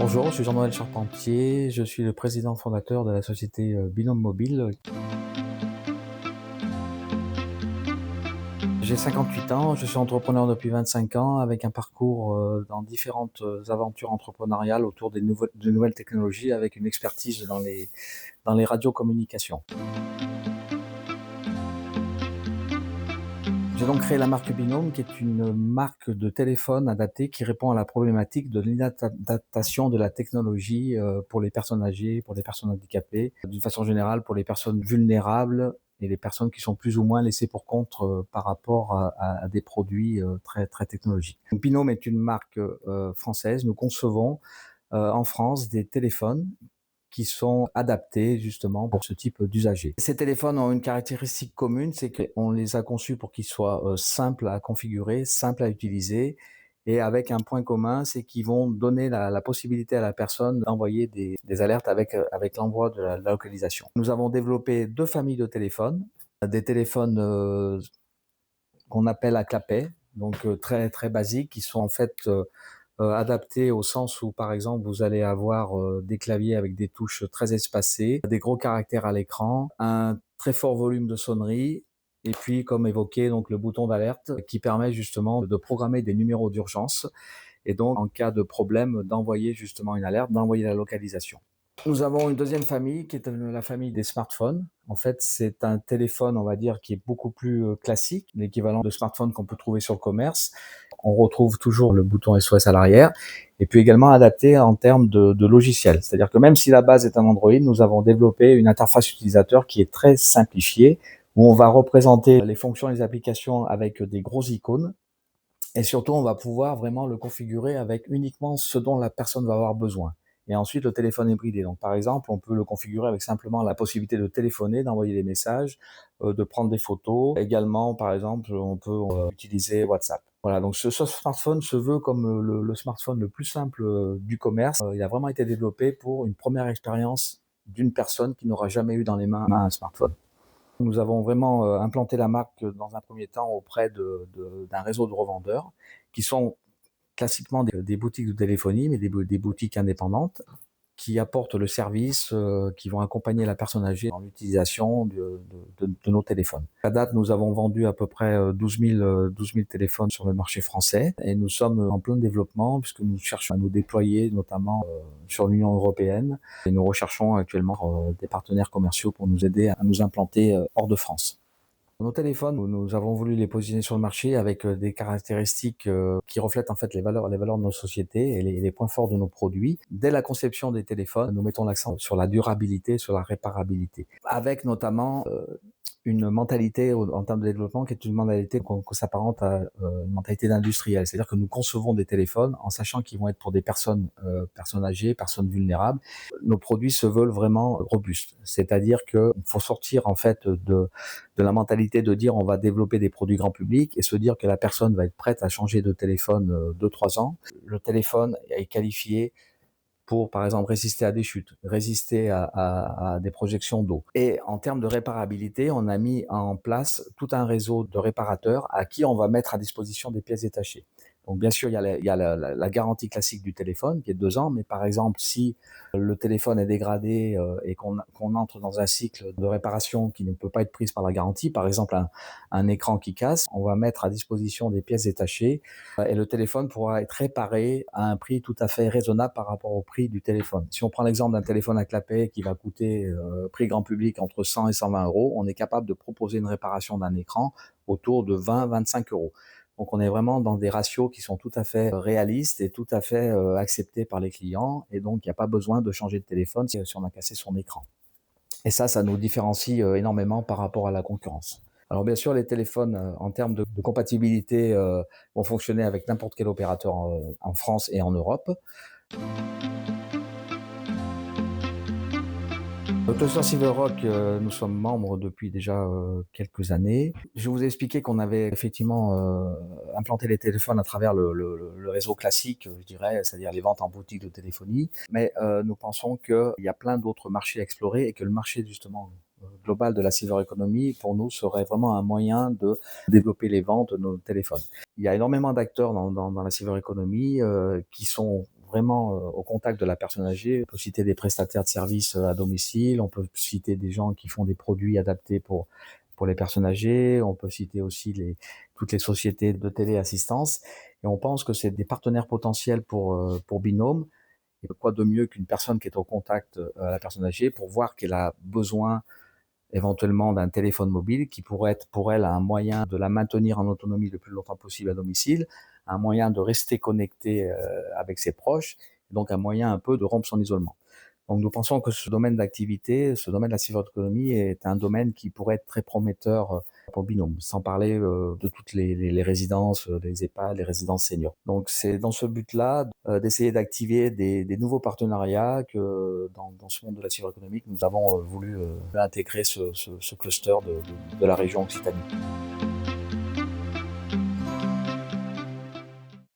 Bonjour, je suis Jean-Noël Charpentier, je suis le président fondateur de la société Binôme Mobile. J'ai 58 ans, je suis entrepreneur depuis 25 ans avec un parcours dans différentes aventures entrepreneuriales autour de nouvelles technologies avec une expertise dans les radiocommunications. J'ai donc créé la marque Binôme, qui est une marque de téléphone adaptée qui répond à la problématique de l'inadaptation de la technologie pour les personnes âgées, pour les personnes handicapées, d'une façon générale pour les personnes vulnérables et les personnes qui sont plus ou moins laissées pour compte par rapport à des produits très technologiques. Donc, Binôme est une marque française. Nous concevons en France des téléphones qui sont adaptés justement pour ce type d'usager. Ces téléphones ont une caractéristique commune, c'est qu'on les a conçus pour qu'ils soient simples à configurer, simples à utiliser, et avec un point commun, c'est qu'ils vont donner la possibilité à la personne d'envoyer des alertes avec l'envoi de la localisation. Nous avons développé deux familles de téléphones, des téléphones qu'on appelle à clapet, donc très basiques, qui sont en fait adapté au sens où, par exemple, vous allez avoir des claviers avec des touches très espacées, des gros caractères à l'écran, un très fort volume de sonnerie, et puis, comme évoqué, donc le bouton d'alerte qui permet justement de programmer des numéros d'urgence et donc, en cas de problème, d'envoyer justement une alerte, d'envoyer la localisation. Nous avons une deuxième famille qui est la famille des smartphones. En fait, c'est un téléphone, on va dire, qui est beaucoup plus classique, l'équivalent de smartphone qu'on peut trouver sur le commerce. On retrouve toujours le bouton SOS à l'arrière et puis également adapté en termes de logiciel. C'est-à-dire que même si la base est un Android, nous avons développé une interface utilisateur qui est très simplifiée, où on va représenter les fonctions et les applications avec des gros icônes. Et surtout, on va pouvoir vraiment le configurer avec uniquement ce dont la personne va avoir besoin. Et ensuite, le téléphone est bridé. Donc, par exemple, on peut le configurer avec simplement la possibilité de téléphoner, d'envoyer des messages, de prendre des photos. Également, par exemple, on peut utiliser WhatsApp. Voilà, donc ce smartphone se veut comme le smartphone le plus simple du commerce. Il a vraiment été développé pour une première expérience d'une personne qui n'aura jamais eu dans les mains un smartphone. Nous avons vraiment implanté la marque dans un premier temps auprès d'un réseau de revendeurs qui sont classiquement des boutiques de téléphonie, mais des boutiques indépendantes qui apportent le service, qui vont accompagner la personne âgée dans l'utilisation de nos téléphones. À date, nous avons vendu à peu près 12 000 téléphones sur le marché français et nous sommes en plein développement puisque nous cherchons à nous déployer notamment sur l'Union européenne et nous recherchons actuellement des partenaires commerciaux pour nous aider à nous implanter hors de France. Nos téléphones, nous avons voulu les positionner sur le marché avec des caractéristiques qui reflètent en fait les valeurs de nos sociétés et les points forts de nos produits. Dès la conception des téléphones, nous mettons l'accent sur la durabilité, sur la réparabilité, avec notamment une mentalité en termes de développement qui est une mentalité qu'on s'apparente à une mentalité d'industriel. C'est-à-dire que nous concevons des téléphones en sachant qu'ils vont être pour des personnes âgées, personnes vulnérables. Nos produits se veulent vraiment robustes. C'est-à-dire qu'il faut sortir en fait de la mentalité de dire on va développer des produits grand public et se dire que la personne va être prête à changer de téléphone 2-3 ans. Le téléphone est qualifié pour, par exemple, résister à des chutes, résister à des projections d'eau. Et en termes de réparabilité, on a mis en place tout un réseau de réparateurs à qui on va mettre à disposition des pièces détachées. Donc bien sûr, il y a la garantie classique du téléphone qui est de 2 ans, mais par exemple, si le téléphone est dégradé et qu'on entre dans un cycle de réparation qui ne peut pas être prise par la garantie, par exemple un écran qui casse, on va mettre à disposition des pièces détachées et le téléphone pourra être réparé à un prix tout à fait raisonnable par rapport au prix du téléphone. Si on prend l'exemple d'un téléphone à clapet qui va coûter prix grand public entre 100 et 120 euros, on est capable de proposer une réparation d'un écran autour de 20-25 euros. Donc on est vraiment dans des ratios qui sont tout à fait réalistes et tout à fait acceptés par les clients. Et donc il n'y a pas besoin de changer de téléphone si on a cassé son écran. Et ça nous différencie énormément par rapport à la concurrence. Alors bien sûr, les téléphones, en termes de compatibilité, vont fonctionner avec n'importe quel opérateur en France et en Europe. Cluster Silverrock, nous sommes membres depuis déjà quelques années. Je vous ai expliqué qu'on avait effectivement implanté les téléphones à travers le réseau classique, je dirais, c'est-à-dire les ventes en boutique de téléphonie. Mais nous pensons qu'il y a plein d'autres marchés à explorer et que le marché justement global de la silver economy, pour nous, serait vraiment un moyen de développer les ventes de nos téléphones. Il y a énormément d'acteurs dans la silver economy qui sont vraiment au contact de la personne âgée. On peut citer des prestataires de services à domicile, on peut citer des gens qui font des produits adaptés pour les personnes âgées, on peut citer aussi toutes les sociétés de téléassistance. Et on pense que c'est des partenaires potentiels pour Binôme. Et quoi de mieux qu'une personne qui est au contact à la personne âgée pour voir qu'elle a besoin éventuellement d'un téléphone mobile qui pourrait être pour elle un moyen de la maintenir en autonomie le plus longtemps possible à domicile, un moyen de rester connecté avec ses proches, donc un moyen un peu de rompre son isolement. Donc nous pensons que ce domaine d'activité, ce domaine de la cyberéconomie est un domaine qui pourrait être très prometteur pour Binôme, sans parler de toutes les résidences, les EHPAD, les résidences seniors. Donc c'est dans ce but-là d'essayer d'activer des nouveaux partenariats que dans ce monde de la cyberéconomie que nous avons voulu intégrer ce cluster de la région Occitanie.